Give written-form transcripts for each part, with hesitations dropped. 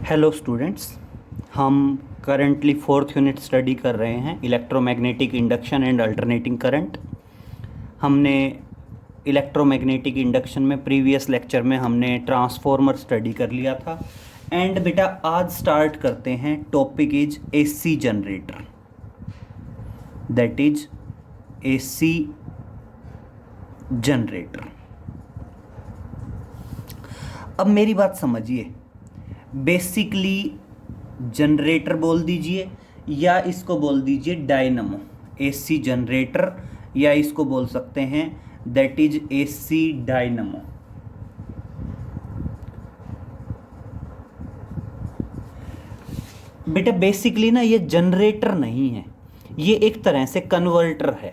Hello students, हम currently fourth unit study कर रहे हैं electromagnetic induction and alternating current. हमने इलेक्ट्रोमैग्नेटिक इंडक्शन में प्रीवियस लेक्चर में हमने ट्रांसफॉर्मर स्टडी कर लिया था। एंड बेटा आज स्टार्ट करते हैं, topic is AC generator, that is AC generator. अब मेरी बात समझिए, बेसिकली जनरेटर बोल दीजिए या इसको बोल दीजिए डायनमो, एसी जनरेटर, या इसको बोल सकते हैं दैट इज एसी डायनमो। बेटा बेसिकली ना ये जनरेटर नहीं है, ये एक तरह से कन्वर्टर है,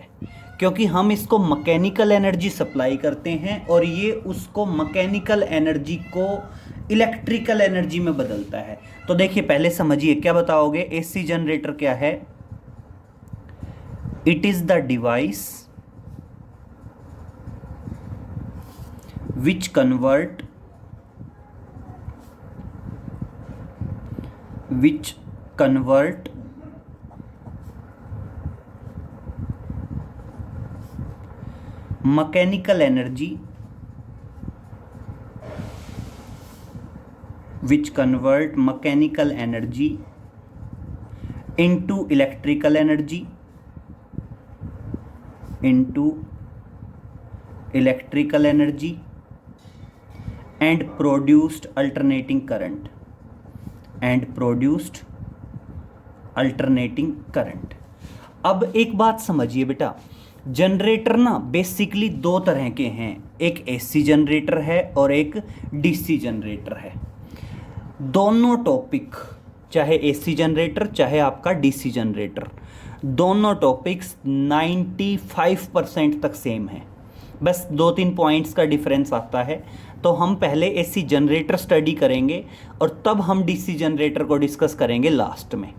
क्योंकि हम इसको मैकेनिकल एनर्जी सप्लाई करते हैं और ये उसको मैकेनिकल एनर्जी को इलेक्ट्रिकल एनर्जी में बदलता है। तो देखिए पहले समझिए, क्या बताओगे एसी जनरेटर क्या है? It is the device which convert mechanical energy into electrical energy and produced alternating current। अब एक बात समझिए बेटा, जनरेटर ना बेसिकली दो तरह के हैं, एक एसी जनरेटर है और एक डीसी जनरेटर है। दोनों टॉपिक, चाहे एसी जनरेटर चाहे आपका डीसी जनरेटर, दोनों टॉपिक्स 95% तक सेम है, बस 2-3 पॉइंट्स का डिफरेंस आता है। तो हम पहले एसी जनरेटर स्टडी करेंगे और तब हम डीसी जनरेटर को डिस्कस करेंगे लास्ट में।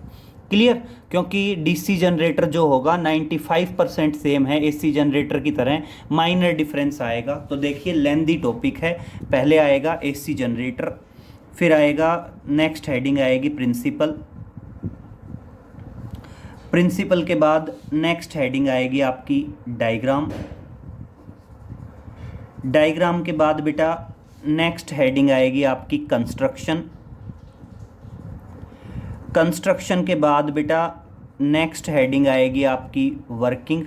क्लियर? क्योंकि डीसी जनरेटर जो होगा 95% सेम है एसी जनरेटर की तरह, माइनर डिफरेंस आएगा। तो देखिए लेंथी टॉपिक है, पहले आएगा एसी जनरेटर, फिर आएगा नेक्स्ट हेडिंग आएगी प्रिंसिपल के बाद नेक्स्ट हेडिंग आएगी आपकी डायग्राम के बाद बेटा नेक्स्ट हेडिंग आएगी आपकी कंस्ट्रक्शन के बाद बेटा नेक्स्ट हेडिंग आएगी आपकी वर्किंग,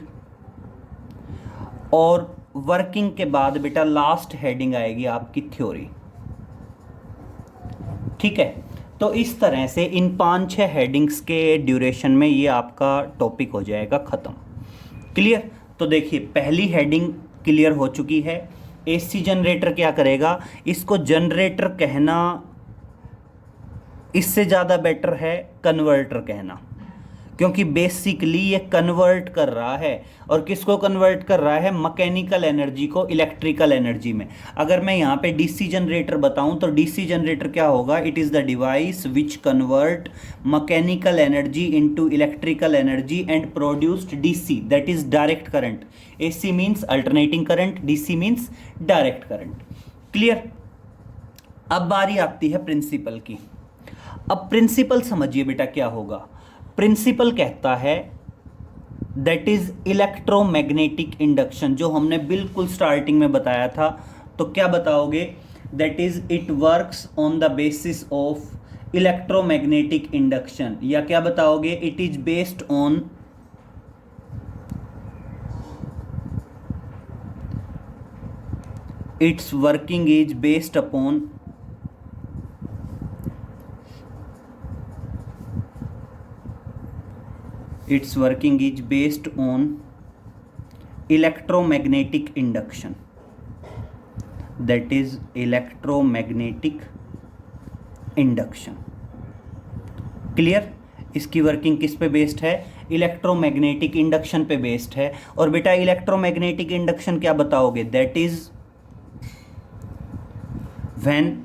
और वर्किंग के बाद बेटा लास्ट हेडिंग आएगी आपकी थ्योरी। ठीक है, तो इस तरह से इन 5-6 हेडिंग्स के ड्यूरेशन में ये आपका टॉपिक हो जाएगा ख़त्म। क्लियर? तो देखिए पहली हेडिंग क्लियर हो चुकी है। एसी जनरेटर क्या करेगा, इसको जनरेटर कहना इससे ज़्यादा बेटर है कन्वर्टर कहना, क्योंकि बेसिकली ये कन्वर्ट कर रहा है। और किसको कन्वर्ट कर रहा है? मैकेनिकल एनर्जी को इलेक्ट्रिकल एनर्जी में। अगर मैं यहाँ पे डीसी जनरेटर बताऊँ तो डीसी जनरेटर क्या होगा? It is the device which convert mechanical energy into electrical energy and produced DC, that is direct current. AC means alternating current, DC means direct current. Clear? अब बारी आती है principal की। अब प्रिंसिपल समझिए बेटा क्या होगा। प्रिंसिपल कहता है दैट इज इलेक्ट्रोमैग्नेटिक इंडक्शन, जो हमने बिल्कुल स्टार्टिंग में बताया था। तो क्या बताओगे? That is it works on the basis of electromagnetic induction, या क्या बताओगे? It is based on it's working is based upon its working is based on electromagnetic induction, that is electromagnetic induction। Clear? इसकी working किस पे based है? Electromagnetic induction पे based है। और बेटा इलेक्ट्रोमैग्नेटिक इंडक्शन क्या बताओगे? That is when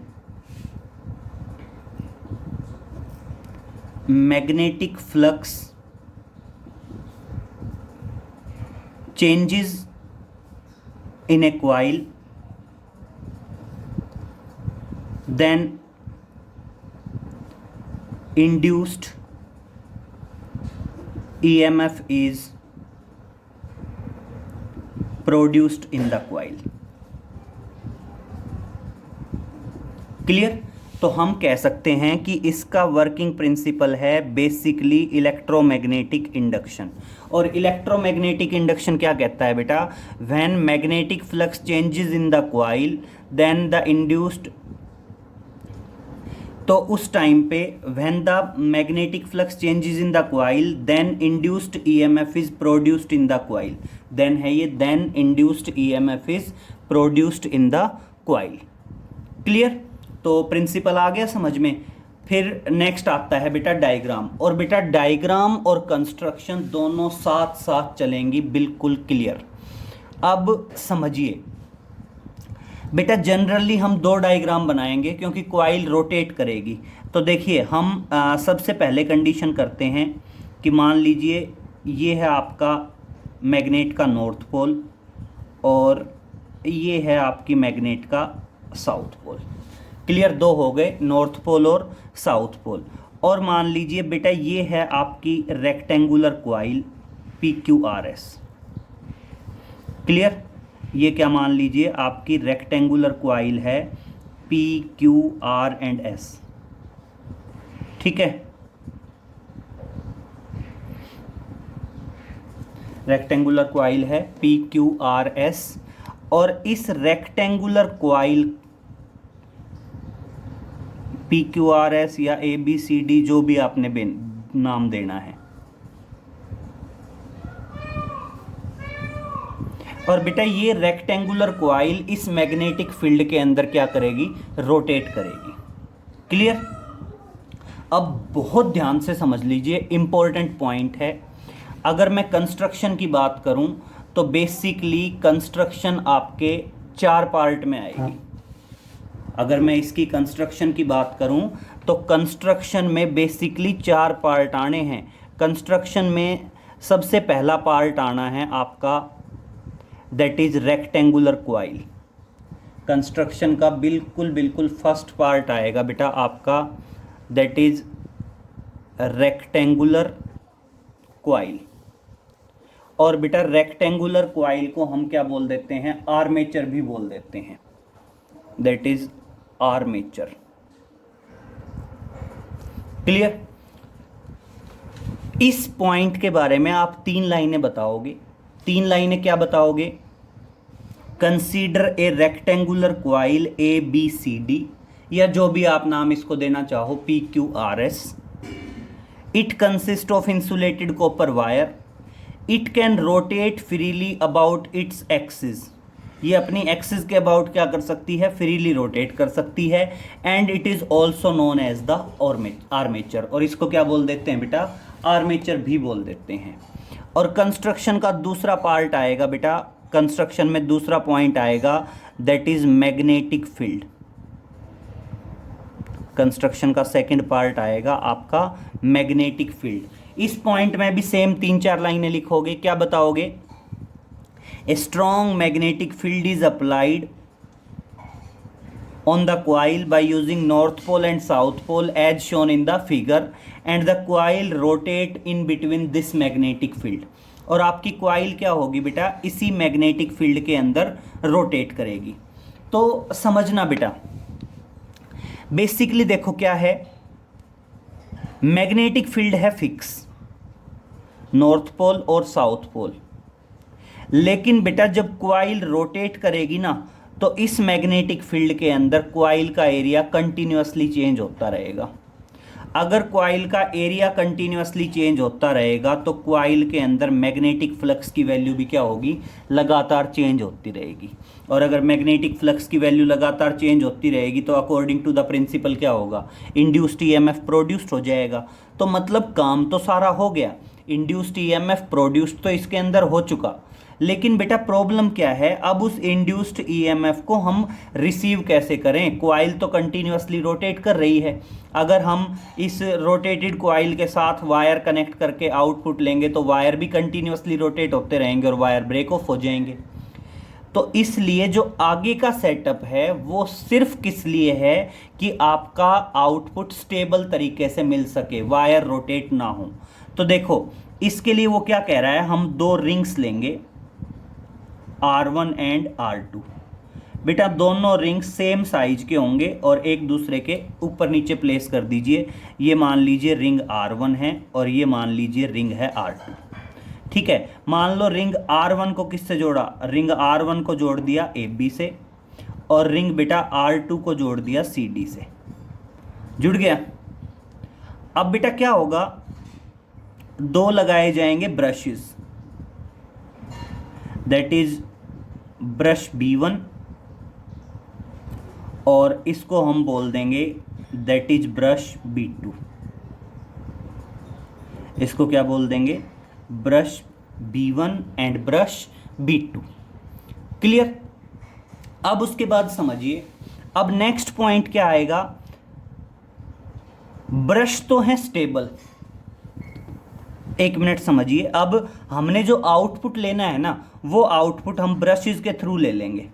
magnetic flux changes in a coil, then induced EMF is produced in the coil। Clear? तो हम कह सकते हैं कि इसका वर्किंग प्रिंसिपल है बेसिकली इलेक्ट्रोमैग्नेटिक इंडक्शन। और इलेक्ट्रोमैग्नेटिक इंडक्शन क्या कहता है बेटा? When magnetic flux changes in the coil then the induced, तो उस टाइम पे when the magnetic flux changes in the coil then induced EMF is produced in the coil. Then है ये, then induced EMF is produced in the coil. Clear? तो principle आ गया समझ में। फिर नेक्स्ट आता है बेटा डायग्राम। और बेटा डायग्राम और कंस्ट्रक्शन दोनों साथ साथ चलेंगी, बिल्कुल क्लियर। अब समझिए बेटा, जनरली हम दो डायग्राम बनाएंगे क्योंकि कॉइल रोटेट करेगी। तो देखिए हम सबसे पहले कंडीशन करते हैं कि मान लीजिए ये है आपका मैग्नेट का नॉर्थ पोल और ये है आपकी मैग्नेट का साउथ पोल। क्लियर? दो हो गए, नॉर्थ पोल और साउथ पोल। और मान लीजिए बेटा ये है आपकी रेक्टेंगुलर कॉइल PQRS। क्लियर? ये क्या मान लीजिए आपकी रेक्टेंगुलर कॉइल है PQRS। ठीक है? रेक्टेंगुलर कॉइल है PQRS। और इस रेक्टेंगुलर कॉइल PQRS या ABCD जो भी आपने नाम देना है, और बेटा ये रेक्टेंगुलर कॉइल इस मैग्नेटिक फील्ड के अंदर क्या करेगी? रोटेट करेगी। क्लियर? अब बहुत ध्यान से समझ लीजिए, इंपॉर्टेंट पॉइंट है। अगर मैं कंस्ट्रक्शन की बात करूं तो बेसिकली कंस्ट्रक्शन आपके चार पार्ट में आएगी। अगर मैं इसकी कंस्ट्रक्शन की बात करूं तो कंस्ट्रक्शन में बेसिकली चार पार्ट आने हैं। कंस्ट्रक्शन में सबसे पहला पार्ट आना है आपका, that is rectangular coil. Construction का बिल्कुल फर्स्ट पार्ट आएगा बेटा आपका, दैट इज रेक्टेंगुलर कॉइल। और बेटा रेक्टेंगुलर कॉइल को हम क्या बोल देते हैं? आर्मेचर भी बोल देते हैं, दैट इज आर्मेचर। क्लियर? इस पॉइंट के बारे में आप 3 लाइनें बताओगे। 3 लाइनें क्या बताओगे? Consider a rectangular coil ABCD, या जो भी आप नाम इसको देना चाहो, PQRS। It consist of insulated copper wire. It can rotate freely about its axis. ये अपनी एक्सिस के अबाउट क्या कर सकती है? फ्रीली रोटेट कर सकती है। And it is also known as the armature. और इसको क्या बोल देते हैं बेटा? आर्मेचर भी बोल देते हैं। और कंस्ट्रक्शन का दूसरा पार्ट आएगा बेटा, कंस्ट्रक्शन में दूसरा पॉइंट आएगा, that is magnetic field. Construction का सेकंड पार्ट आएगा आपका मैग्नेटिक फील्ड। इस पॉइंट में भी सेम 3-4 लाइनें लिखोगे। क्या बताओगे? A strong magnetic field is applied on the coil by using north pole and south pole as shown in the figure, and the coil rotate in between this magnetic field। और आपकी coil क्या होगी बेटा? इसी magnetic field के अंदर rotate करेगी। तो समझना बेटा, बेसिकली देखो क्या है, मैग्नेटिक फील्ड है फिक्स, नॉर्थ पोल और साउथ पोल। लेकिन बेटा जब कॉइल रोटेट करेगी ना, तो इस मैग्नेटिक फील्ड के अंदर कॉइल का एरिया कंटिन्यूअसली चेंज होता रहेगा। अगर कॉइल का एरिया कंटिन्यूअसली चेंज होता रहेगा तो कॉइल के अंदर मैग्नेटिक फ्लक्स की वैल्यू भी क्या होगी? लगातार चेंज होती रहेगी। और अगर मैग्नेटिक फ्लक्स की वैल्यू लगातार चेंज होती रहेगी तो अकॉर्डिंग टू द प्रिंसिपल क्या होगा? इंड्यूस्ड ईएमएफ प्रोड्यूस्ड हो जाएगा। तो मतलब काम तो सारा हो गया, इंड्यूस्ड ईएमएफ प्रोड्यूस्ड तो इसके अंदर हो चुका। लेकिन बेटा प्रॉब्लम क्या है? अब उस इंड्यूस्ड ईएमएफ को हम रिसीव कैसे करें? कॉइल तो कंटिन्यूअसली रोटेट कर रही है। अगर हम इस रोटेटेड कॉइल के साथ वायर कनेक्ट करके आउटपुट लेंगे तो वायर भी कंटिन्यूअसली रोटेट होते रहेंगे और वायर ब्रेक ऑफ हो जाएंगे। तो इसलिए जो आगे का सेटअप है वो सिर्फ किस लिए है कि आपका आउटपुट स्टेबल तरीके से मिल सके, वायर रोटेट ना हो। तो देखो इसके लिए वो क्या कह रहा है, हम दो रिंग्स लेंगे R1 एंड R2। बेटा दोनों रिंग्स सेम साइज के होंगे और एक दूसरे के ऊपर नीचे प्लेस कर दीजिए। ये मान लीजिए रिंग R1 है और ये मान लीजिए रिंग है R2। ठीक है, मान लो रिंग R1 को किससे जोड़ा, रिंग R1 को जोड़ दिया AB से और रिंग बेटा R2 को जोड़ दिया CD से। जुड़ गया। अब बेटा क्या होगा, दो लगाए जाएंगे brushes, that is brush B1 और इसको हम बोल देंगे दैट इज ब्रश B2। इसको क्या बोल देंगे, brush B1 and brush B2। Clear. अब उसके बाद समझिए, अब नेक्स्ट पॉइंट क्या आएगा, ब्रश तो है स्टेबल। एक मिनट समझिए, अब हमने जो आउटपुट लेना है ना, वो आउटपुट हम ब्रशेस के थ्रू ले लेंगे।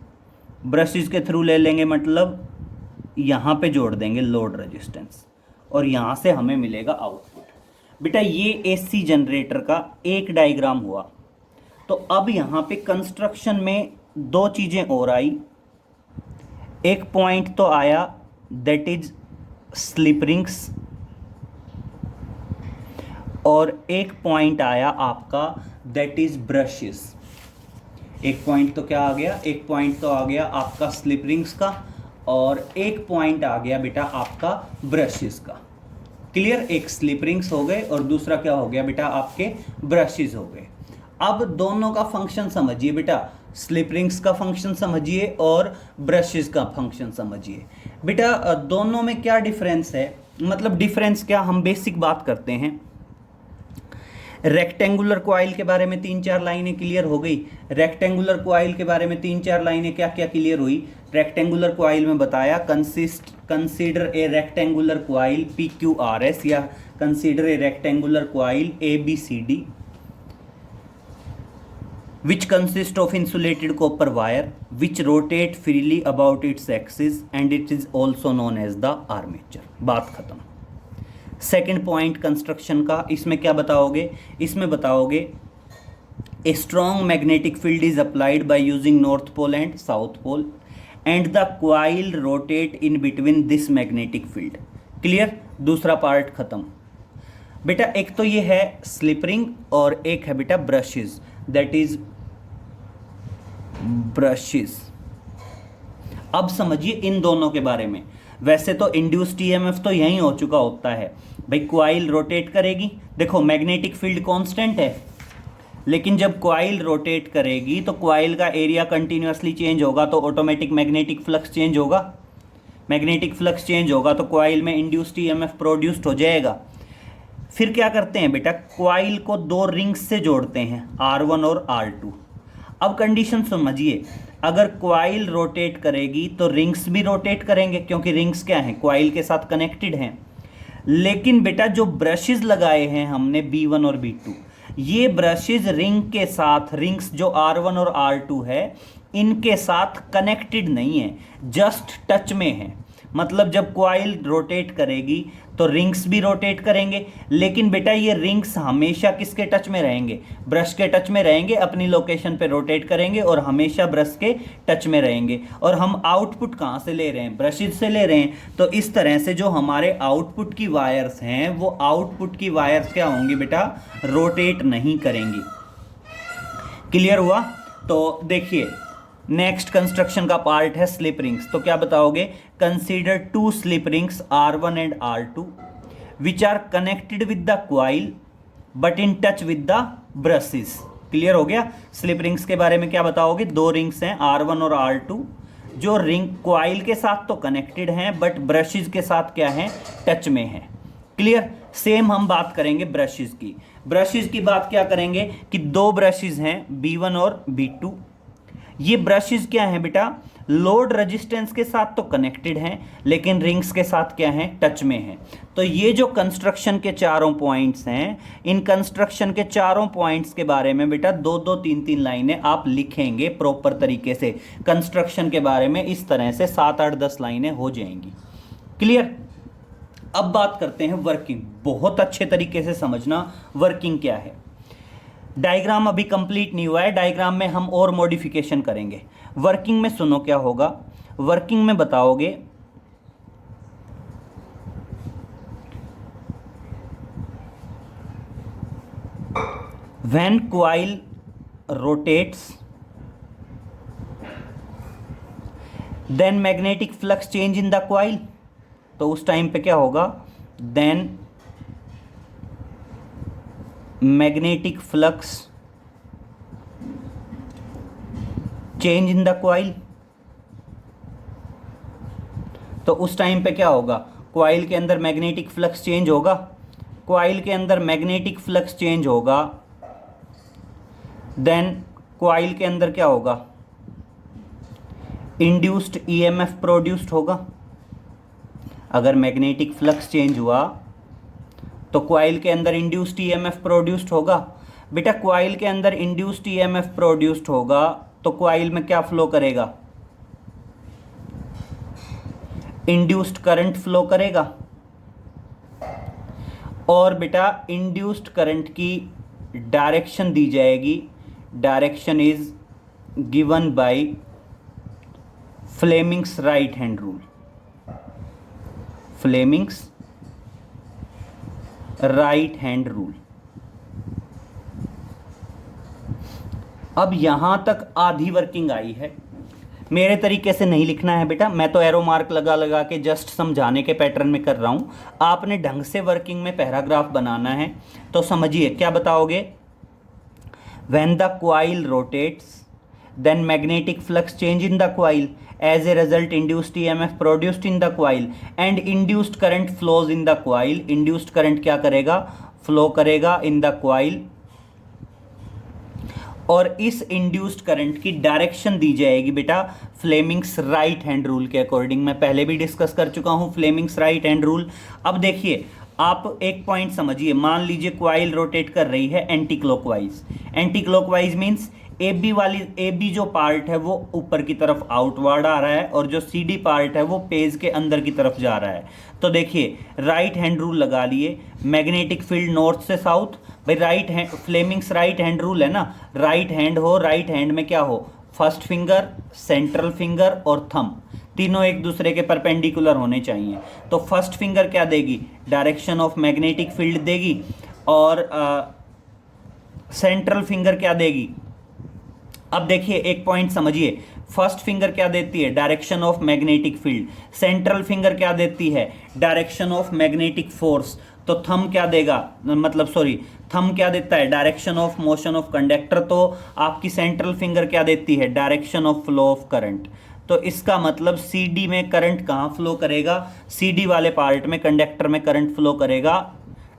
ब्रशेस के थ्रू ले लेंगे मतलब यहाँ पे जोड़ देंगे लोड रेजिस्टेंस और यहाँ से हमें मिलेगा आउटपुट। बेटा ये एसी जनरेटर का एक डायग्राम हुआ। तो अब यहाँ पे कंस्ट्रक्शन में दो चीज़ें और आई। एक पॉइंट तो आया दैट इज स्लिप रिंग्स और एक पॉइंट आया आपका दैट इज ब्रशेस। एक पॉइंट तो क्या आ गया, एक पॉइंट तो आ गया आपका स्लिप रिंग्स का और एक पॉइंट आ गया बेटा आपका ब्रशेस का। क्लियर, एक स्लिप रिंग्स हो गए और दूसरा क्या हो गया बेटा, आपके ब्रशेस हो गए। अब दोनों का फंक्शन समझिए बेटा, स्लिप रिंग्स का फंक्शन समझिए और ब्रशेस का फंक्शन समझिए। बेटा दोनों में क्या डिफरेंस है, मतलब डिफरेंस क्या, हम बेसिक बात करते हैं। रेक्टेंगुलर कॉइल के बारे में 3-4 लाइनें क्लियर हो गई। रेक्टेंगुलर कॉइल के बारे में 3-4 लाइनें क्या क्या क्लियर हुई। रेक्टेंगुलर कॉइल में बताया consider a rectangular coil PQRS या consider a rectangular coil ABCD which consist of insulated copper wire which rotate freely about its axis and it is also known as the armature। बात खत्म। Second point construction का, इसमें क्या बताओगे, इसमें बताओगे a strong magnetic field is applied by using north pole and south pole and the coil rotate in between this magnetic field. Clear, दूसरा part खत्म। बेटा एक तो ये है स्लिप रिंग और एक है बेटा ब्रशेस, दैट इज ब्रशेस। अब समझिए इन दोनों के बारे में। वैसे तो इंड्यूस्ड ईएमएफ तो यही हो चुका होता है भाई, कॉइल रोटेट करेगी, देखो मैग्नेटिक फील्ड कांस्टेंट है, लेकिन जब कॉइल रोटेट करेगी तो कॉइल का एरिया कंटिन्यूअसली चेंज होगा तो ऑटोमेटिक मैग्नेटिक फ्लक्स चेंज होगा। मैग्नेटिक फ्लक्स चेंज होगा तो कॉइल में इंड्यूस्ड ईएमएफ प्रोड्यूस्ड हो जाएगा। फिर क्या करते हैं बेटा, कॉइल को दो रिंग्स से जोड़ते हैं R1 और R2। अब कंडीशन समझिए, अगर कॉइल रोटेट करेगी तो रिंग्स भी रोटेट करेंगे क्योंकि रिंग्स क्या हैं, कॉइल के साथ कनेक्टेड हैं। लेकिन बेटा जो ब्रशेस लगाए हैं हमने B1 और B2, ये ब्रशेस रिंग के साथ, रिंग्स जो R1 और R2 है इनके साथ कनेक्टेड नहीं है, जस्ट टच में है। मतलब जब कॉइल रोटेट करेगी तो रिंग्स भी रोटेट करेंगे, लेकिन बेटा ये रिंग्स हमेशा किसके टच में रहेंगे, ब्रश के टच में रहेंगे, अपनी लोकेशन पे रोटेट करेंगे और हमेशा ब्रश के टच में रहेंगे। और हम आउटपुट कहाँ से ले रहे हैं, ब्रशेज से ले रहे हैं। तो इस तरह से जो हमारे आउटपुट की वायर्स हैं वो आउटपुट की वायर्स क्या होंगी बेटा, रोटेट नहीं करेंगी। क्लियर हुआ। तो देखिए नेक्स्ट कंस्ट्रक्शन का पार्ट है स्लिप रिंग्स। तो क्या बताओगे, consider two slip rings R1 and R2 which are connected with the coil but in touch with the brushes. Clear हो गया। स्लिप रिंग्स के बारे में क्या बताओगे, दो रिंग्स हैं R1 और R2 जो रिंग कॉइल के साथ तो कनेक्टेड हैं बट ब्रशेस के साथ क्या है, टच में है। क्लियर। सेम हम बात करेंगे ब्रशेस की। ब्रशेस की बात क्या करेंगे कि दो ब्रशेस हैं B1 और B2, ये ब्रशेज क्या हैं बेटा, लोड रेजिस्टेंस के साथ तो कनेक्टेड हैं, लेकिन रिंग्स के साथ क्या हैं, टच में हैं। तो ये जो कंस्ट्रक्शन के चारों पॉइंट्स हैं, इन कंस्ट्रक्शन के चारों पॉइंट्स के बारे में बेटा 2-2 3-3 लाइनें आप लिखेंगे प्रॉपर तरीके से। कंस्ट्रक्शन के बारे में इस तरह से 7-8-10 लाइनें हो जाएंगी। क्लियर। अब बात करते हैं वर्किंग। बहुत अच्छे तरीके से समझना वर्किंग क्या है। डायग्राम अभी कंप्लीट नहीं हुआ है, डायग्राम में हम और मॉडिफिकेशन करेंगे। वर्किंग में सुनो क्या होगा, वर्किंग में बताओगे when coil rotates then magnetic flux change in the coil. तो उस टाइम पे क्या होगा, then magnetic flux change in the coil. तो उस टाइम पे क्या होगा, कॉइल के अंदर मैग्नेटिक फ्लक्स चेंज होगा, कॉइल के अंदर मैग्नेटिक फ्लक्स चेंज होगा, देन कॉइल के अंदर क्या होगा, इंड्यूस्ड ईएमएफ प्रोड्यूस्ड होगा। अगर मैग्नेटिक फ्लक्स चेंज हुआ तो कॉइल के अंदर इंड्यूस्ड ईएमएफ प्रोड्यूस्ड होगा। बेटा कॉइल के अंदर इंड्यूस्ड ईएमएफ प्रोड्यूस्ड होगा तो कॉइल में क्या फ्लो करेगा, इंड्यूस्ड करंट फ्लो करेगा। और बेटा इंड्यूस्ड करंट की डायरेक्शन दी जाएगी, direction is given by Fleming's right hand rule. Fleming's right hand rule. अब यहां तक आधी वर्किंग आई है। मेरे तरीके से नहीं लिखना है बेटा, मैं तो एरो मार्क लगा लगा के जस्ट समझाने के पैटर्न में कर रहा हूं। आपने ढंग से वर्किंग में पैराग्राफ बनाना है। तो समझिए क्या बताओगे, when the coil rotates then magnetic flux change in the coil, as a result induced EMF produced in the coil and induced current flows in the coil। induced current क्या करेगा, flow करेगा in the coil। और इस induced current की direction दी जाएगी बेटा Fleming's right hand rule के अकॉर्डिंग। मैं पहले भी डिस्कस कर चुका हूं फ्लेमिंग्स राइट हैंड रूल। अब देखिए आप एक पॉइंट समझिए, मान लीजिए कॉइल रोटेट कर रही है anti clockwise. Anti clockwise means A B जो पार्ट है वो ऊपर की तरफ आउटवर्ड आ रहा है और जो सी डी पार्ट है वो पेज के अंदर की तरफ जा रहा है। तो देखिए राइट हैंड रूल लगा लिए, मैग्नेटिक फील्ड नॉर्थ से साउथ। भाई right hand, Fleming's right hand rule है ना, राइट हैंड हो, राइट हैंड में क्या हो, फर्स्ट फिंगर, सेंट्रल फिंगर और थंब, तीनों एक दूसरे के परपेंडिकुलर होने चाहिए। तो फर्स्ट फिंगर क्या देगी, डायरेक्शन ऑफ मैग्नेटिक फील्ड देगी, और सेंट्रल फिंगर क्या देगी। अब देखिए एक पॉइंट समझिए, फर्स्ट फिंगर क्या देती है, direction of magnetic field. Central finger क्या देती है, डायरेक्शन ऑफ मैग्नेटिक फोर्स। तो थंब क्या देगा, मतलब सॉरी, थंब क्या देता है, direction of motion of conductor. तो आपकी सेंट्रल फिंगर क्या देती है, direction of flow of current. तो इसका मतलब सीडी में करंट कहाँ फ्लो करेगा, सीडी वाले पार्ट में कंडक्टर में करंट फ्लो करेगा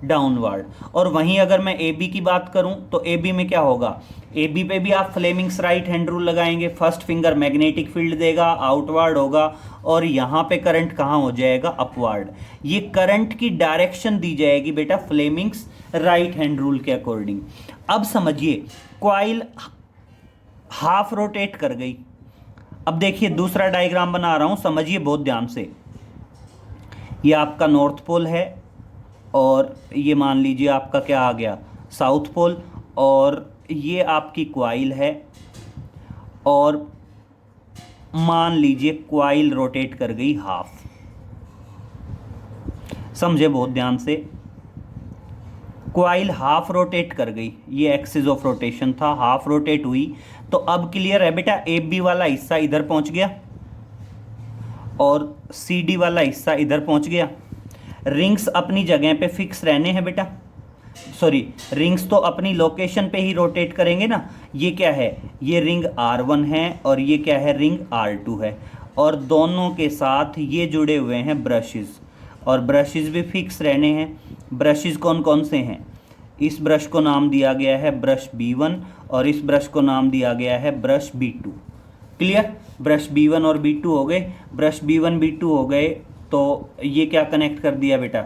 डाउनवर्ड। और वहीं अगर मैं ए बी की बात करूं तो ए बी में क्या होगा, ए बी पे भी आप फ्लेमिंग्स राइट हैंड रूल लगाएंगे। फर्स्ट फिंगर मैग्नेटिक फील्ड देगा, आउटवर्ड होगा, और यहाँ पे करंट कहाँ हो जाएगा, अपवर्ड। ये करंट की डायरेक्शन दी जाएगी बेटा फ्लेमिंग्स राइट हैंड रूल के अकॉर्डिंग। अब समझिए कॉइल हाफ रोटेट कर गई। अब देखिए दूसरा डायग्राम बना रहा हूं, समझिए बहुत ध्यान से। ये आपका नॉर्थ पोल है और ये मान लीजिए आपका क्या आ गया, साउथ पोल, और ये आपकी कॉइल है, और मान लीजिए कॉइल रोटेट कर गई हाफ। समझे बहुत ध्यान से, कॉइल हाफ रोटेट कर गई, ये एक्सिस ऑफ रोटेशन था, हाफ रोटेट हुई। तो अब क्लियर है बेटा, ए बी वाला हिस्सा इधर पहुंच गया और सी डी वाला हिस्सा इधर पहुंच गया। रिंग्स अपनी जगह पे फिक्स रहने हैं बेटा, सॉरी रिंग्स तो अपनी लोकेशन पे ही रोटेट करेंगे ना। ये क्या है, ये रिंग R1 है और ये क्या है, रिंग R2 है, और दोनों के साथ ये जुड़े हुए हैं ब्रशेस, और ब्रशेस भी फिक्स रहने हैं। ब्रशेस कौन कौन से हैं, इस ब्रश को नाम दिया गया है ब्रश B1 और इस ब्रश को नाम दिया गया है brush B2। Clear. Brush B1 और B2 हो गए, ब्रश B1 B2 हो गए, तो ये क्या कनेक्ट कर दिया बेटा,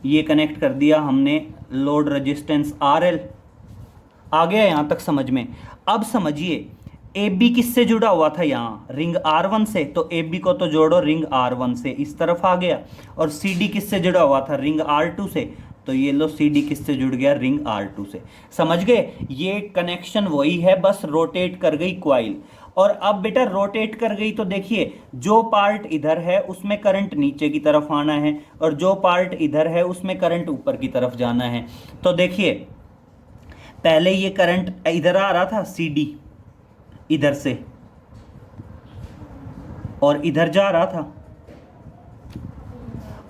ये कनेक्ट कर दिया हमने लोड रेजिस्टेंस RL। आ गया यहाँ तक समझ में। अब समझिए AB किससे जुड़ा हुआ था, यहाँ रिंग R1 से, तो AB को तो जोड़ो रिंग R1 से, इस तरफ आ गया। और CD किससे जुड़ा हुआ था, रिंग R2 से, तो ये लो CD किससे जुड़ गया, रिंग R2 से। समझ गए, ये कनेक्शन वही है, बस रोटेट कर गई क्वाइल। और अब बेटा रोटेट कर गई तो देखिए जो पार्ट इधर है उसमें करंट नीचे की तरफ आना है, और जो पार्ट इधर है उसमें करंट ऊपर की तरफ जाना है। तो देखिए पहले ये करंट इधर आ रहा था CD इधर से, और इधर जा रहा था,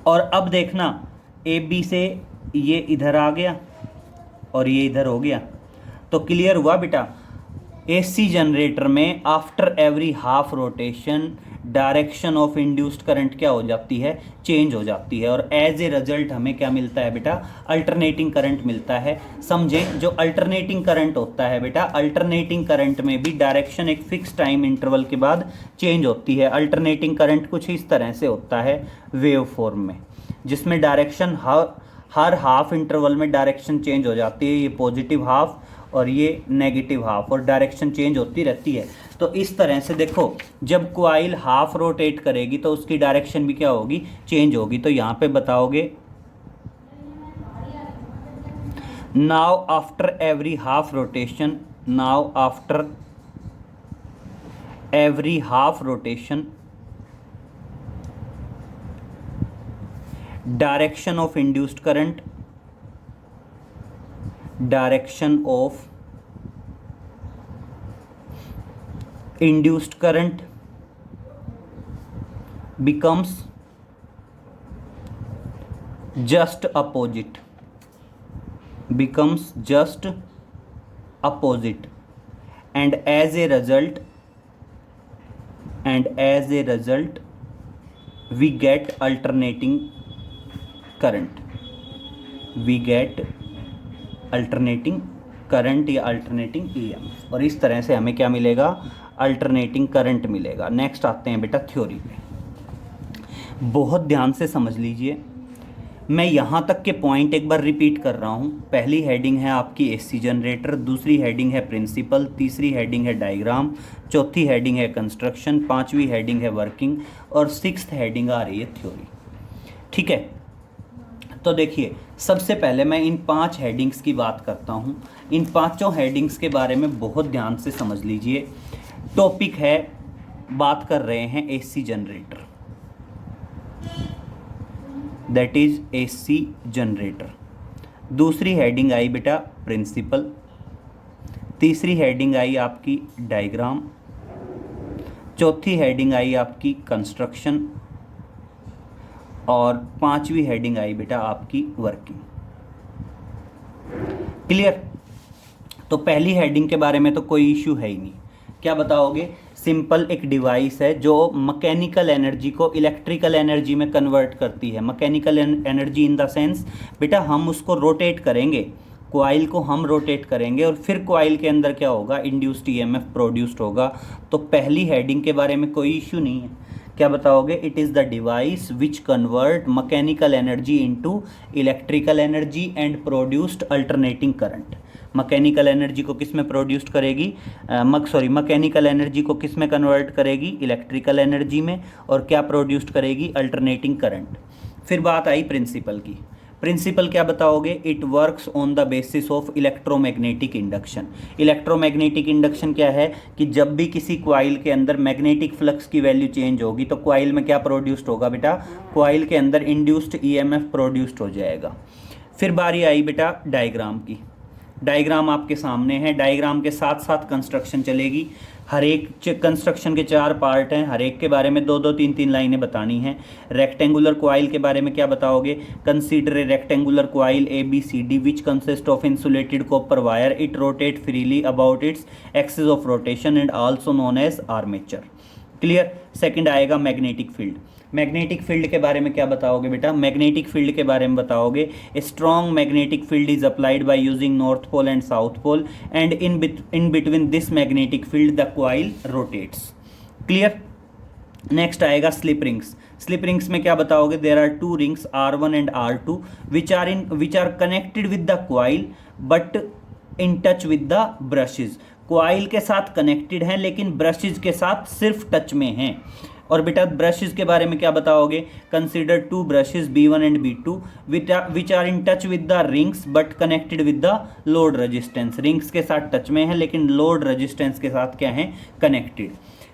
और अब देखना AB से ये इधर आ गया और ये इधर हो गया। तो क्लियर हुआ बेटा, AC जनरेटर में after every half rotation direction of induced current क्या हो जाती है, चेंज हो जाती है, और एज ए रिजल्ट हमें क्या मिलता है बेटा, अल्टरनेटिंग करंट मिलता है। समझें, जो अल्टरनेटिंग करंट होता है बेटा, अल्टरनेटिंग करंट में भी डायरेक्शन एक फिक्स टाइम इंटरवल के बाद चेंज होती है। अल्टरनेटिंग करंट कुछ इस तरह से होता है वेव फॉर्म में, जिसमें डायरेक्शन हर हाफ इंटरवल में डायरेक्शन चेंज हो जाती है, ये पॉजिटिव हाफ और ये नेगेटिव हाफ, और डायरेक्शन चेंज होती रहती है। तो इस तरह से देखो जब कॉइल हाफ रोटेट करेगी तो उसकी डायरेक्शन भी क्या होगी, चेंज होगी। तो यहाँ पे बताओगे now after every half rotation, now after every half rotation direction of induced current, direction of induced current becomes just opposite, becomes just opposite, and as a result we get alternating current, we get alternating current या alternating EMF, और इस तरह से हमें क्या मिलेगा, alternating current मिलेगा। Next आते हैं बेटा थ्योरी पे, बहुत ध्यान से समझ लीजिए। मैं यहाँ तक के पॉइंट एक बार रिपीट कर रहा हूँ। पहली हेडिंग है आपकी AC जनरेटर, दूसरी हेडिंग है प्रिंसिपल, तीसरी हेडिंग है डायग्राम, चौथी हेडिंग है कंस्ट्रक्शन, पाँचवीं हेडिंग है वर्किंग, और सिक्स्थ हेडिंग आ रही है थ्योरी। ठीक है, तो देखिए सबसे पहले मैं इन 5 हेडिंग्स की बात करता हूँ। इन पांचों हेडिंग्स के बारे में बहुत ध्यान से समझ लीजिए। टॉपिक है, बात कर रहे हैं AC generator, that is AC generator. दूसरी हेडिंग आई बेटा प्रिंसिपल, तीसरी हेडिंग आई आपकी डायग्राम, चौथी हेडिंग आई आपकी कंस्ट्रक्शन, और पांचवी हेडिंग आई बेटा आपकी वर्किंग। क्लियर। तो पहली हेडिंग के बारे में तो कोई इश्यू है ही नहीं। क्या बताओगे, सिंपल एक डिवाइस है जो मैकेनिकल एनर्जी को इलेक्ट्रिकल एनर्जी में कन्वर्ट करती है। Mechanical energy in the sense बेटा हम उसको रोटेट करेंगे, कॉइल को हम रोटेट करेंगे, और फिर कॉइल के अंदर क्या होगा, इंड्यूस्ड EMF प्रोड्यूस्ड होगा। तो पहली हेडिंग के बारे में कोई इश्यू नहीं है। क्या बताओगे, it is the device which convert mechanical energy into electrical energy and produced alternating current. Mechanical energy को किस में प्रोड्यूस करेगी, मैकेनिकल एनर्जी को किस में कन्वर्ट करेगी, इलेक्ट्रिकल एनर्जी में, और क्या प्रोड्यूस्ड करेगी, अल्टरनेटिंग करंट। फिर बात आई प्रिंसिपल की। प्रिंसिपल क्या बताओगे, it works on the basis of electromagnetic induction. Electromagnetic induction क्या है कि जब भी किसी कॉइल के अंदर मैग्नेटिक फ्लक्स की वैल्यू चेंज होगी तो कॉइल में क्या प्रोड्यूस्ड होगा बेटा, कॉइल के अंदर इंड्यूस्ड EMF प्रोड्यूस्ड हो जाएगा। फिर बारी आई बेटा डायग्राम की। डायग्राम आपके सामने है, डायग्राम के साथ साथ कंस्ट्रक्शन चलेगी। हर एक कंस्ट्रक्शन के 4 पार्ट हैं, हर एक के बारे में 2-2 3-3 लाइनें बतानी हैं। रेक्टेंगुलर कॉइल के बारे में क्या बताओगे, consider a rectangular coil ABCD which consist of insulated copper wire, it rotate freely about its axis of rotation and also known as armature. Clear. Second आएगा मैग्नेटिक फील्ड। मैग्नेटिक फील्ड के बारे में क्या बताओगे बेटा, मैग्नेटिक फील्ड के बारे में बताओगे, a strong magnetic field is applied by using north pole and south pole and in between this magnetic field the coil rotates. Clear. Next आएगा स्लिप रिंग्स। स्लिप रिंग्स में क्या बताओगे? There are two rings R1 and R2 which are connected with the coil but in touch with the brushes. Coil के साथ connected हैं लेकिन brushes के साथ सिर्फ टच में हैं। और बेटा ब्रशेज के बारे में क्या बताओगे? Consider two brushes B1 and B2 which are in touch with the rings but connected with the load resistance. Rings के साथ टच में है लेकिन लोड रेजिस्टेंस के साथ क्या है? कनेक्टेड।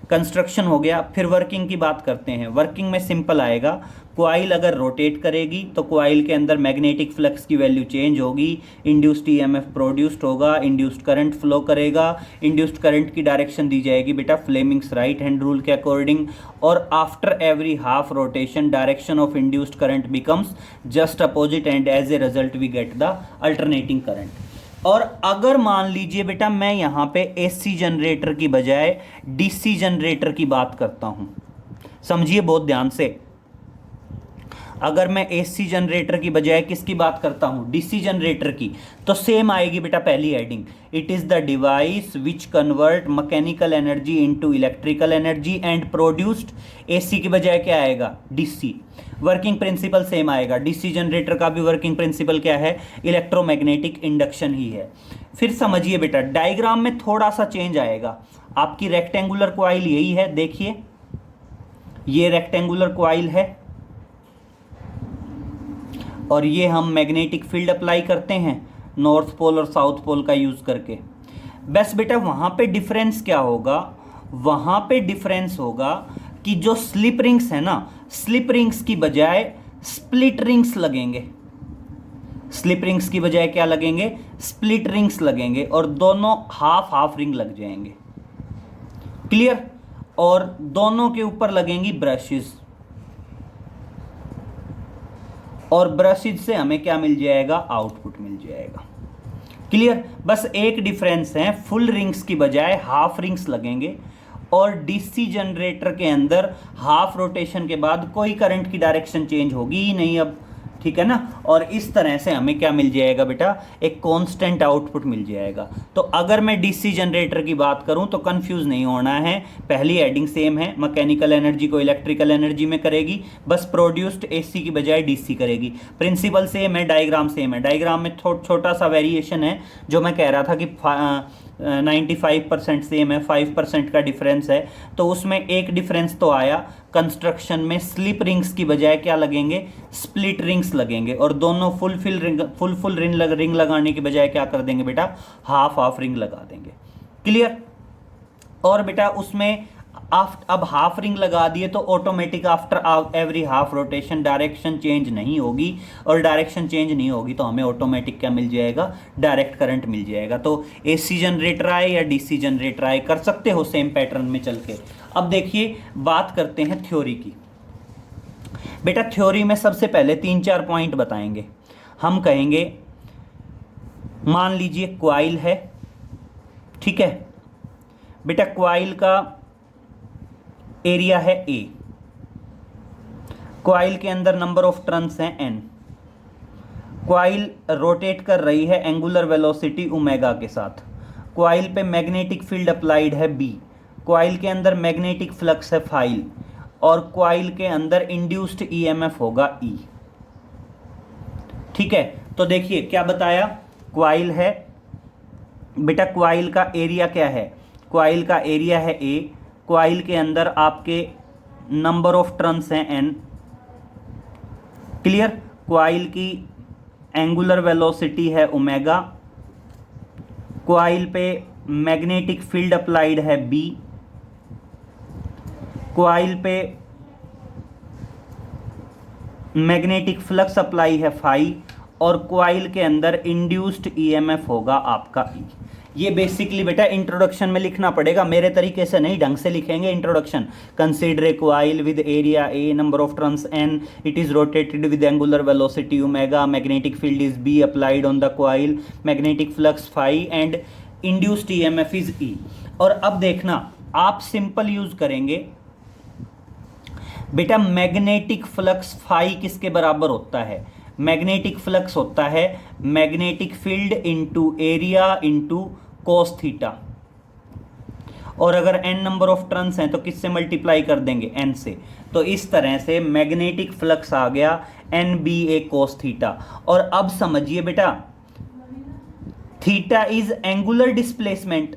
कंस्ट्रक्शन हो गया। फिर वर्किंग की बात करते हैं। वर्किंग में सिंपल आएगा, क्वाइल अगर रोटेट करेगी तो क्वाइल के अंदर मैग्नेटिक फ्लक्स की वैल्यू चेंज होगी, इंड्यूस्ड ईएमएफ प्रोड्यूस्ड होगा, इंड्यूस्ड करंट फ्लो करेगा। इंड्यूस्ड करंट की डायरेक्शन दी जाएगी बेटा फ्लेमिंग्स राइट हैंड रूल के अकॉर्डिंग। और after every half rotation direction of induced current becomes just opposite and as a result we get the alternating current. और अगर मान लीजिए बेटा मैं यहाँ पे एसी जनरेटर की बजाय डीसी जनरेटर की बात करता हूँ, समझिए बहुत ध्यान से। अगर मैं एसी जनरेटर की बजाय किसकी बात करता हूँ? डीसी जनरेटर की, तो सेम आएगी बेटा पहली heading. It is the device which convert mechanical energy into electrical energy and produced. AC की बजाय क्या आएगा? डीसी। वर्किंग प्रिंसिपल सेम आएगा। डीसी जनरेटर का भी वर्किंग प्रिंसिपल क्या है? इलेक्ट्रोमैग्नेटिक इंडक्शन ही है। फिर समझिए बेटा डायग्राम में थोड़ा सा चेंज आएगा। आपकी रेक्टेंगुलर क्वाइल यही है, देखिए ये रेक्टेंगुलर क्वाइल है और ये हम मैग्नेटिक फील्ड अप्लाई करते हैं नॉर्थ पोल और साउथ पोल का यूज़ करके। बस बेटा वहाँ पे डिफरेंस क्या होगा? वहाँ पे डिफरेंस होगा कि जो स्लिप रिंग्स है ना, स्लिप रिंग्स की बजाय स्प्लिट रिंग्स लगेंगे। स्लिप रिंग्स की बजाय क्या लगेंगे? स्प्लिट रिंग्स लगेंगे और दोनों हाफ हाफ रिंग लग जाएंगे। क्लियर। और दोनों के ऊपर लगेंगी ब्रशेस और ब्रशेज से हमें क्या मिल जाएगा? आउटपुट मिल जाएगा। क्लियर। बस एक डिफरेंस है, फुल रिंग्स की बजाय हाफ रिंग्स लगेंगे और डीसी जनरेटर के अंदर हाफ रोटेशन के बाद कोई करंट की डायरेक्शन चेंज होगी ही नहीं अब, ठीक है ना। और इस तरह से हमें क्या मिल जाएगा बेटा? एक कांस्टेंट आउटपुट मिल जाएगा। तो अगर मैं डीसी जनरेटर की बात करूं तो कंफ्यूज नहीं होना है, पहली हेडिंग सेम है, मैकेनिकल एनर्जी को इलेक्ट्रिकल एनर्जी में करेगी, बस प्रोड्यूस्ड एसी की बजाय डीसी करेगी। प्रिंसिपल सेम है, डायग्राम सेम है। डायग्राम में छोटा सा वेरिएशन है, जो मैं कह रहा था कि 95% सेम है, 5% का डिफरेंस है। तो उसमें एक डिफरेंस तो आया, कंस्ट्रक्शन में स्लिप रिंग्स की बजाय क्या लगेंगे? स्प्लिट रिंग्स लगेंगे और दोनों फुल रिंग लगाने की बजाय क्या कर देंगे बेटा? हाफ हाफ रिंग लगा देंगे। क्लियर। और बेटा उसमें अब हाफ रिंग लगा दिए तो automatic after every half rotation direction change नहीं होगी, और डायरेक्शन चेंज नहीं होगी तो हमें ऑटोमेटिक क्या मिल जाएगा? डायरेक्ट करंट मिल जाएगा। तो एसी जनरेटर आए या डीसी जनरेटर आए, कर सकते हो सेम पैटर्न में चल के। अब देखिए बात करते हैं थ्योरी की। बेटा थ्योरी में सबसे पहले 3-4 पॉइंट बताएंगे। हम कहेंगे मान लीजिए क्वाइल है, ठीक है बेटा, क्वाइल का एरिया है A, क्वाइल के अंदर नंबर ऑफ टर्न्स हैं N, क्वाइल रोटेट कर रही है एंगुलर वेलोसिटी ओमेगा के साथ, क्वाइल पे मैग्नेटिक फील्ड अप्लाइड है B, क्वाइल के अंदर मैग्नेटिक फ्लक्स है फाइल, और क्वाइल के अंदर इंड्यूस्ड ईएमएफ होगा E। ठीक है, तो देखिए क्या बताया, क्वाइल है बेटा, क्वाइल का एरिया क्या है? क्वाइल का एरिया है A, क्वाइल के अंदर आपके नंबर ऑफ टर्न्स हैं N। क्लियर। क्वाइल की एंगुलर वेलोसिटी है ओमेगा, क्वाइल पे मैग्नेटिक फील्ड अप्लाइड है B, क्वाइल पे मैग्नेटिक फ्लक्स अप्लाई है फाई, और क्वाइल के अंदर इंड्यूस्ड ईएमएफ होगा आपका E। ये बेसिकली बेटा इंट्रोडक्शन में लिखना पड़ेगा, मेरे तरीके से नहीं, ढंग से लिखेंगे introduction. Consider a coil with area A, number of turns N, it is rotated with angular velocity omega, magnetic field is B applied on the coil, magnetic flux phi and induced EMF is E। और अब देखना आप simple use करेंगे बेटा, magnetic flux phi किसके बराबर होता है? मैग्नेटिक फ्लक्स होता है magnetic field into area into cos theta. और अगर n नंबर ऑफ टर्न्स हैं तो किससे मल्टीप्लाई कर देंगे, n से। तो इस तरह से मैग्नेटिक फ्लक्स आ गया NBA cos थीटा। और अब समझिए बेटा, थीटा इज एंगुलर डिस्प्लेसमेंट,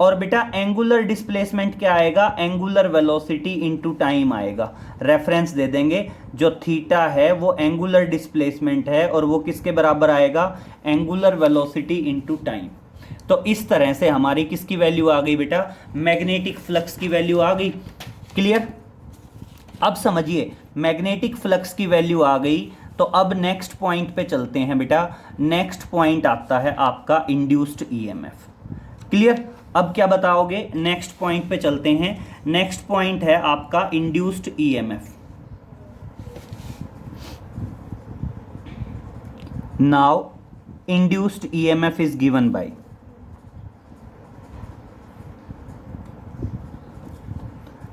और बेटा एंगुलर डिस्प्लेसमेंट क्या आएगा, एंगुलर वेलोसिटी इनटू टाइम आएगा। रेफरेंस दे देंगे, जो थीटा है वो एंगुलर डिस्प्लेसमेंट है और वो किसके बराबर आएगा, एंगुलर वेलोसिटी इनटू टाइम। तो इस तरह से हमारी किसकी वैल्यू आ गई बेटा, मैग्नेटिक फ्लक्स की वैल्यू आ गई। क्लियर। अब समझिए मैग्नेटिक फ्लक्स की वैल्यू आ गई, तो अब नेक्स्ट पॉइंट पे चलते हैं बेटा। नेक्स्ट पॉइंट आता है आपका इंड्यूस्ड ईएमएफ। क्लियर। अब क्या बताओगे, नेक्स्ट पॉइंट पे चलते हैं। नेक्स्ट पॉइंट है आपका induced EMF. Now induced EMF is given by,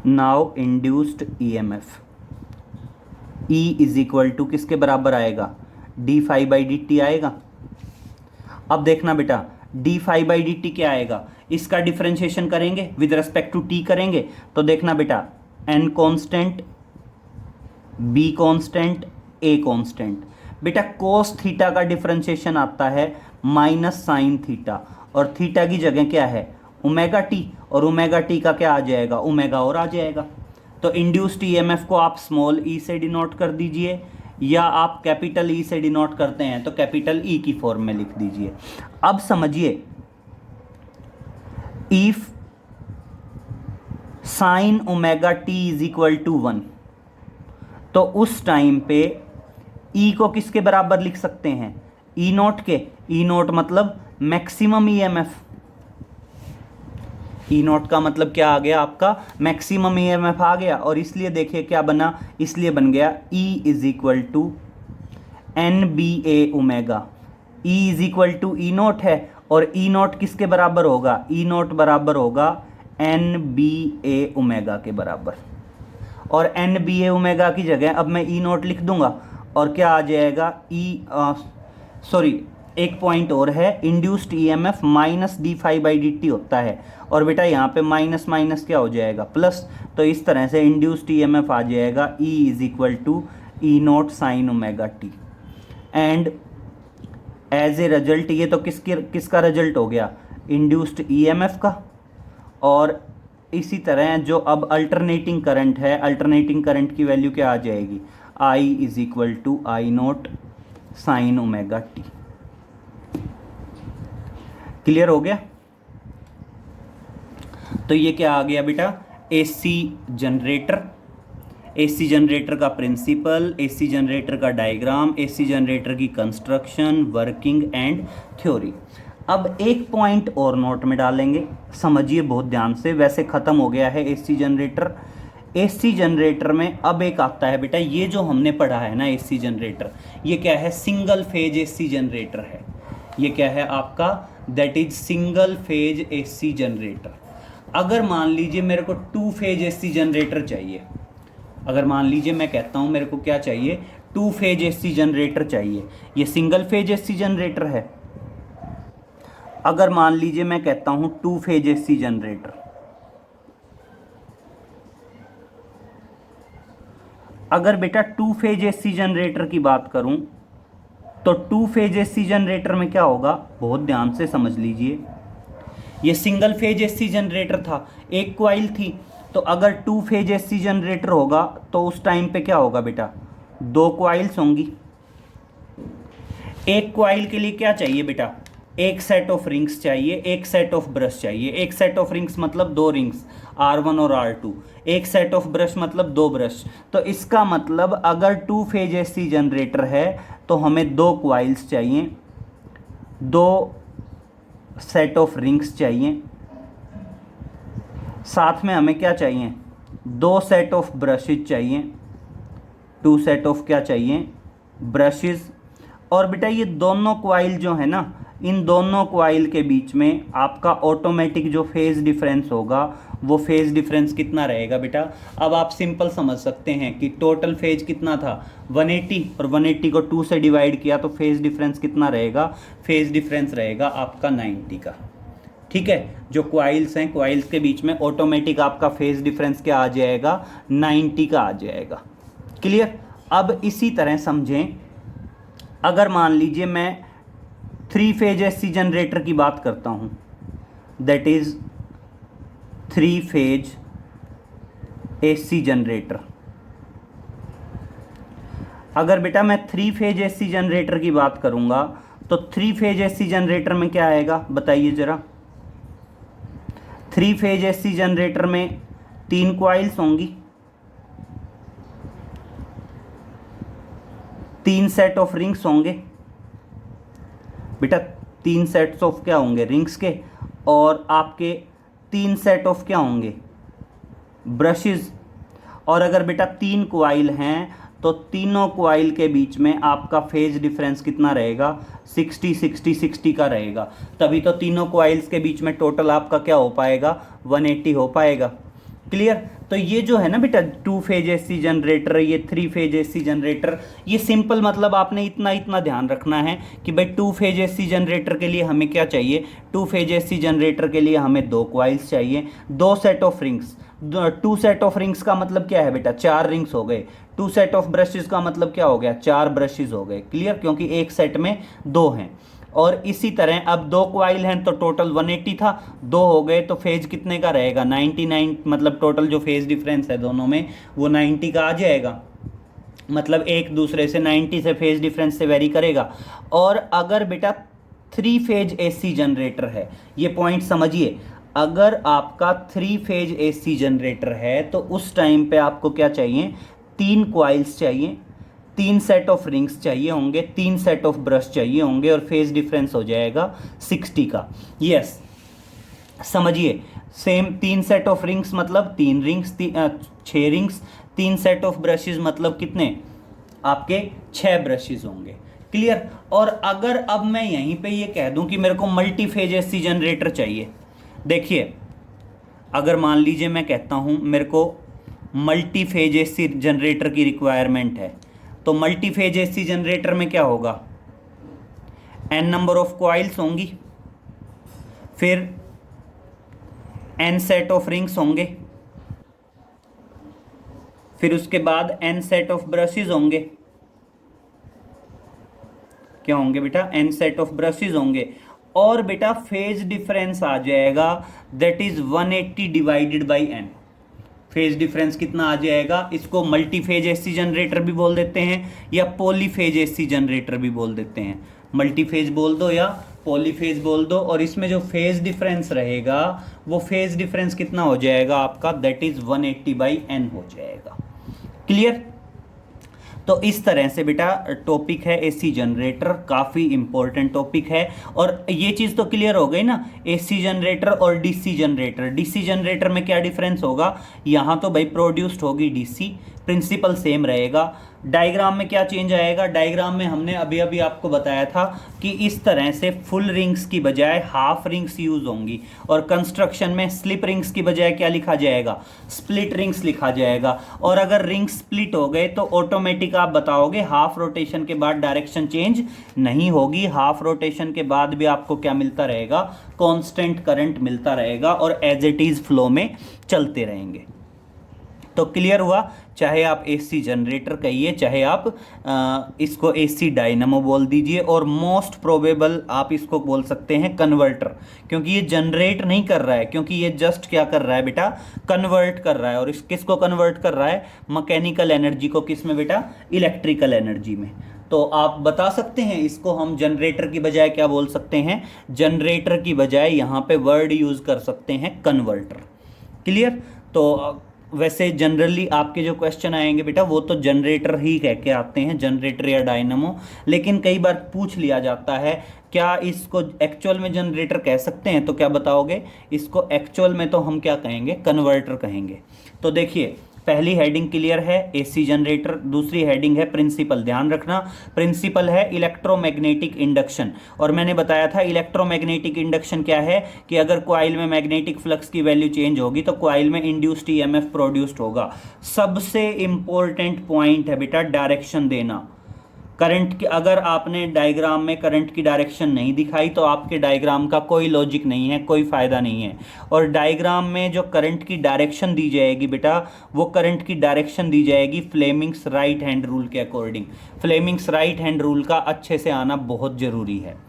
now induced EMF E is equal to किसके बराबर आएगा, d phi by d t आएगा। अब देखना बेटा, d phi by d t क्या आएगा, इसका डिफरेंशिएशन करेंगे विद रेस्पेक्ट टू टी करेंगे, तो देखना बेटा N constant, B constant, A constant. बेटा कोस थीटा का डिफरेंशिएशन आता है माइनस साइन थीटा, और थीटा की जगह क्या है, ओमेगा टी, और ओमेगा टी का क्या आ जाएगा, ओमेगा और आ जाएगा। तो इंड्यूस्ड ईएमएफ को आप स्मॉल ई से डिनोट कर दीजिए, या आप कैपिटल ई से डिनोट करते हैं तो कैपिटल ई की फॉर्म में लिख दीजिए। अब समझिए, if sine omega t is equal to 1, तो उस टाइम पे ई को किसके बराबर लिख सकते हैं, ई नोट के। ई नोट मतलब मैक्सिमम ईएमएफ, ई नोट का मतलब क्या आ गया आपका, मैक्सिमम ईएमएफ आ गया। और इसलिए देखिए क्या बना, इसलिए बन गया E is equal to N B A omega. E is equal to E naught है, और ई नोट किसके बराबर होगा, ई नोट बराबर होगा एन बी ए ओमेगा के बराबर। और एन बी ए ओमेगा की जगह अब मैं ई नोट लिख दूंगा, और क्या आ जाएगा, एक पॉइंट और है, induced EMF minus d phi by d t होता है, और बेटा यहाँ पे माइनस माइनस क्या हो जाएगा, प्लस। तो इस तरह से इंड्यूस्ड ईएमएफ आ जाएगा E is equal to E naught sine omega t. And as a result, ये तो किसका रिजल्ट हो गया, इंड्यूस्ड ईएमएफ का। और इसी तरह जो अब अल्टरनेटिंग करंट है, अल्टरनेटिंग करंट की वैल्यू क्या आ जाएगी, I is equal to I naught sine omega t. Clear हो गया। तो ये क्या आ गया बेटा, एसी जनरेटर, एसी जनरेटर का प्रिंसिपल, एसी जनरेटर का डायग्राम, एसी जनरेटर की कंस्ट्रक्शन, वर्किंग एंड थ्योरी। अब एक पॉइंट और नोट में डालेंगे, समझिए बहुत ध्यान से। वैसे ख़त्म हो गया है एसी जनरेटर। एसी जनरेटर में अब एक आता है बेटा, ये जो हमने पढ़ा है ना एसी जनरेटर, ये क्या है, सिंगल फेज एसी जनरेटर है। ये क्या है आपका, that is single phase AC generator. अगर मान लीजिए मेरे को टू फेज एसी जनरेटर चाहिए, अगर मान लीजिए मैं कहता हूँ मेरे को क्या चाहिए, टू फेज एसी जनरेटर चाहिए, ये सिंगल फेज एसी जनरेटर है। अगर मान लीजिए मैं कहता हूँ टू फेज एसी जनरेटर, अगर बेटा टू फेज एसी जनरेटर की बात करूं, तो टू फेज एसी जनरेटर में क्या होगा, बहुत ध्यान से समझ लीजिए। ये सिंगल फेज एसी जनरेटर था, एक कॉइल थी, तो अगर टू फेज एसी जनरेटर होगा तो उस टाइम पे क्या होगा बेटा, दो कॉइल्स होंगी। एक कॉइल के लिए क्या चाहिए बेटा, एक सेट ऑफ रिंग्स चाहिए, एक सेट ऑफ ब्रश चाहिए। एक सेट ऑफ रिंग्स मतलब दो रिंग्स, R1 और R2। एक सेट ऑफ ब्रश मतलब दो ब्रश। तो इसका मतलब अगर टू फेज एसी जनरेटर है तो हमें दो कॉइल्स चाहिए, दो सेट ऑफ रिंग्स चाहिए, साथ में हमें क्या चाहिए, दो सेट ऑफ ब्रशेज चाहिए, टू सेट ऑफ क्या चाहिए, ब्रशेज। और बेटा ये दोनों कॉइल जो है ना, इन दोनों कॉइल के बीच में आपका ऑटोमेटिक जो फेज डिफरेंस होगा, वो फेज डिफरेंस कितना रहेगा बेटा। अब आप सिंपल समझ सकते हैं कि टोटल फेज कितना था 180, और 180 को 2 से डिवाइड किया तो फेज डिफरेंस कितना रहेगा, फेज डिफरेंस रहेगा आपका 90 का। ठीक है, जो क्वाइल्स हैं, क्वाइल्स के बीच में ऑटोमेटिक आपका फेज डिफरेंस क्या आ जाएगा, 90 का आ जाएगा। क्लियर। अब इसी तरह समझें, अगर मान लीजिए मैं 3 फेज एसी जनरेटर की बात करता हूं, that is 3 phase AC generator. अगर बेटा मैं 3 फेज एसी जनरेटर की बात करूंगा तो 3 फेज एसी जनरेटर में क्या आएगा बताइए जरा। 3 फेज एसी जनरेटर में 3 क्वाइल्स होंगी, 3 सेट ऑफ रिंग्स होंगे बेटा, 3 सेट्स ऑफ क्या होंगे, रिंग्स के, और आपके 3 सेट ऑफ क्या होंगे, ब्रशेस। और अगर बेटा 3 क्वाइल हैं तो तीनों क्वाइल के बीच में आपका फेज डिफरेंस कितना रहेगा, 60 60 60 का रहेगा। तभी तो तीनों क्वाइल्स के बीच में टोटल आपका क्या हो पाएगा, 180 हो पाएगा। क्लियर। तो ये जो है ना बेटा 2 फेज एसी जनरेटर, ये 3 फेज एसी जनरेटर, ये सिंपल मतलब आपने इतना इतना ध्यान रखना है कि भाई 2 फेज एसी जनरेटर के लिए हमें क्या चाहिए, 2 फेज एसी जनरेटर के लिए हमें 2 क्वाइल्स चाहिए, 2 set of rings. 2 set of rings का मतलब क्या है बेटा, 4 रिंग्स हो गए। 2 सेट ऑफ ब्रशेस का मतलब क्या हो गया, 4 ब्रशेस हो गए। क्लियर, क्योंकि एक सेट में 2 हैं। और इसी तरह अब 2 क्वाइल हैं तो टोटल 180 था, 2 हो गए तो फेज कितने का रहेगा, 99, मतलब टोटल जो फेज डिफरेंस है दोनों में वो 90 का आ जाएगा। मतलब एक दूसरे से 90 से फेज डिफरेंस से वेरी करेगा। और अगर बेटा 3 फेज एसी जनरेटर है, ये पॉइंट समझिए, अगर आपका 3 फेज एसी जनरेटर है तो उस टाइम पे आपको क्या चाहिए, 3 क्वाइल्स चाहिए, 3 सेट ऑफ रिंग्स चाहिए होंगे, 3 सेट ऑफ ब्रश चाहिए होंगे, और फेज डिफरेंस हो जाएगा 60 का। यस, समझिए, सेम 3 सेट ऑफ रिंग्स मतलब 3 rings, 6 rings, 3 set of brushes मतलब कितने, आपके 6 ब्रशेस होंगे। क्लियर। और अगर अब मैं यहीं पे ये कह दूं कि मेरे को मल्टी फेज एसी जनरेटर चाहिए, देखिए अगर मान लीजिए मैं कहता हूं मेरे को मल्टी फेज एसी जनरेटर की रिक्वायरमेंट है, तो मल्टी फेज एसी जनरेटर में क्या होगा, n नंबर ऑफ क्वाइल्स होंगी, फिर n सेट ऑफ रिंग्स होंगे, फिर उसके बाद n सेट ऑफ ब्रशेस होंगे। क्या होंगे बेटा, n सेट ऑफ ब्रशेस होंगे। और बेटा फेज डिफरेंस आ जाएगा, that is 180 divided by n। Phase difference कितना आ जाएगा, इसको मल्टी फेज एसी जनरेटर भी बोल देते हैं या पॉलीफेज एसी जनरेटर भी बोल देते हैं। मल्टी फेज बोल दो या पॉलीफेज बोल दो, और इसमें जो फेज डिफरेंस रहेगा वो फेज डिफरेंस कितना हो जाएगा आपका, दैट इज 180 बाई n हो जाएगा। क्लियर। तो इस तरह से बेटा टॉपिक है एसी जनरेटर, काफ़ी इंपॉर्टेंट टॉपिक है। और ये चीज़ तो क्लियर हो गई ना, एसी जनरेटर और डीसी जनरेटर। डीसी जनरेटर में क्या डिफरेंस होगा, यहाँ तो भाई प्रोड्यूस्ड होगी डीसी, प्रिंसिपल सेम रहेगा। डायग्राम में क्या चेंज आएगा, डायग्राम में हमने अभी अभी आपको बताया था कि इस तरह से फुल रिंग्स की बजाय हाफ रिंग्स यूज होंगी, और कंस्ट्रक्शन में स्लिप रिंग्स की बजाय क्या लिखा जाएगा, स्प्लिट रिंग्स लिखा जाएगा। और अगर रिंग्स स्प्लिट हो गए तो ऑटोमेटिक आप बताओगे हाफ रोटेशन के बाद डायरेक्शन चेंज नहीं होगी, हाफ रोटेशन के बाद भी आपको क्या मिलता रहेगा, कांस्टेंट करंट मिलता रहेगा, और एज इट इज फ्लो में चलते रहेंगे। तो क्लियर हुआ, चाहे आप एसी जनरेटर कहिए, चाहे आप इसको एसी डायनामो बोल दीजिए, और मोस्ट प्रोबेबल आप इसको बोल सकते हैं कन्वर्टर, क्योंकि ये जनरेट नहीं कर रहा है, क्योंकि ये जस्ट क्या कर रहा है बेटा, कन्वर्ट कर रहा है। और किसको कन्वर्ट कर रहा है, मैकेनिकल एनर्जी को, किस में बेटा, इलेक्ट्रिकल एनर्जी में। तो आप बता सकते हैं इसको हम जनरेटर की बजाय क्या बोल सकते हैं, जनरेटर की बजाय यहाँ पे वर्ड यूज कर सकते हैं कन्वर्टर। क्लियर। तो वैसे जनरली आपके जो क्वेश्चन आएंगे बेटा वो तो जनरेटर ही कह के आते हैं, जनरेटर या डायनामो, लेकिन कई बार पूछ लिया जाता है क्या इसको एक्चुअल में जनरेटर कह सकते हैं, तो क्या बताओगे, इसको एक्चुअल में तो हम क्या कहेंगे, कन्वर्टर कहेंगे। तो देखिए पहली हेडिंग क्लियर है, एसी जनरेटर। दूसरी हेडिंग है प्रिंसिपल, ध्यान रखना प्रिंसिपल है इलेक्ट्रोमैग्नेटिक इंडक्शन। और मैंने बताया था इलेक्ट्रोमैग्नेटिक इंडक्शन क्या है, कि अगर कॉइल में मैग्नेटिक फ्लक्स की वैल्यू चेंज होगी तो कॉइल में इंड्यूस्ड ईएमएफ प्रोड्यूस्ड होगा। सबसे इंपॉर्टेंट पॉइंट है बेटा डायरेक्शन देना। करंट की अगर आपने डायग्राम में करंट की डायरेक्शन नहीं दिखाई तो आपके डायग्राम का कोई लॉजिक नहीं है, कोई फ़ायदा नहीं है। और डायग्राम में जो करंट की डायरेक्शन दी जाएगी बेटा, वो करंट की डायरेक्शन दी जाएगी फ्लेमिंग्स राइट हैंड रूल के according. Fleming's right hand rule का अच्छे से आना बहुत ज़रूरी है।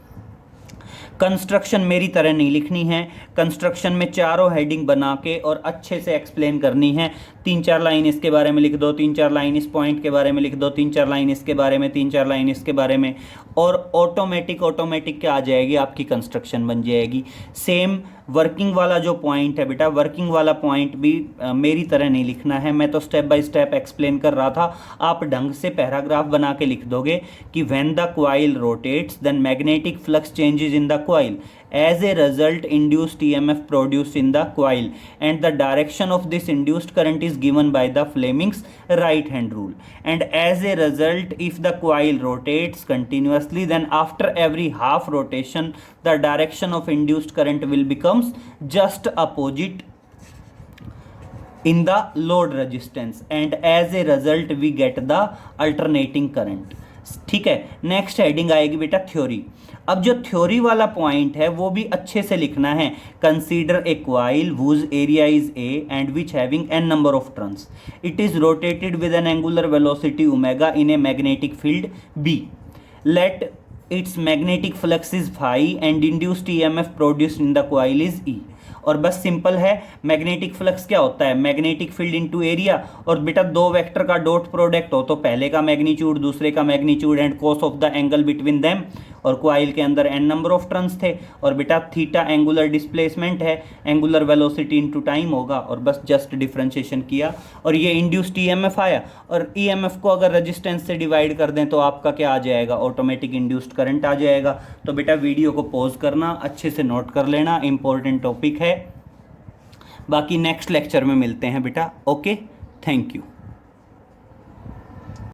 कंस्ट्रक्शन मेरी तरह नहीं लिखनी है, कंस्ट्रक्शन में चारों हेडिंग बना के और अच्छे से एक्सप्लेन करनी है। 3-4 लाइन इसके बारे में लिख दो, 3-4 लाइन इस पॉइंट के बारे में लिख दो, 3-4 लाइन इसके बारे में, 3-4 लाइन इसके बारे में, और ऑटोमेटिक क्या आ जाएगी, आपकी कंस्ट्रक्शन बन जाएगी। सेम वर्किंग वाला जो पॉइंट है बेटा, वर्किंग वाला पॉइंट भी मेरी तरह नहीं लिखना है, मैं तो स्टेप बाय स्टेप एक्सप्लेन कर रहा था। आप ढंग से पैराग्राफ बना के लिख दोगे कि when the coil rotates then magnetic flux changes in the coil, as a result induced EMF produced in the coil, and the direction of this induced current is given by the Fleming's right hand rule. And as a result, if the coil rotates continuously, then after every half rotation the direction of induced current will becomes just opposite in the load resistance, and as a result we get the alternating current। ठीक है, next heading आएगी बेटा theory. अब जो theory वाला point है वो भी अच्छे से लिखना है। Consider a coil whose area is A and which having n number of turns, it is rotated with an angular velocity omega in a magnetic field b, let its magnetic flux is phi and induced EMF produced in the coil is E। और बस simple है, magnetic flux क्या होता है, magnetic field into area, और बेटा दो vector का डॉट प्रोडक्ट हो तो पहले का मैग्नीट्यूड दूसरे का magnitude and cos of the angle between them, और कॉइल के अंदर n नंबर ऑफ टर्न्स थे, और बेटा थीटा एंगुलर डिस्प्लेसमेंट है, एंगुलर वेलोसिटी इनटू टाइम होगा, और बस जस्ट डिफरेंशिएशन किया और ये इंड्यूस्ड ईएमएफ आया। और ईएमएफ को अगर रेजिस्टेंस से डिवाइड कर दें तो आपका क्या आ जाएगा, ऑटोमेटिक इंड्यूस्ड करंट आ जाएगा। तो बेटा वीडियो को पॉज करना, अच्छे से नोट कर लेना, इंपॉर्टेंट टॉपिक है। बाकी नेक्स्ट लेक्चर में मिलते हैं बेटा। Okay, thank you.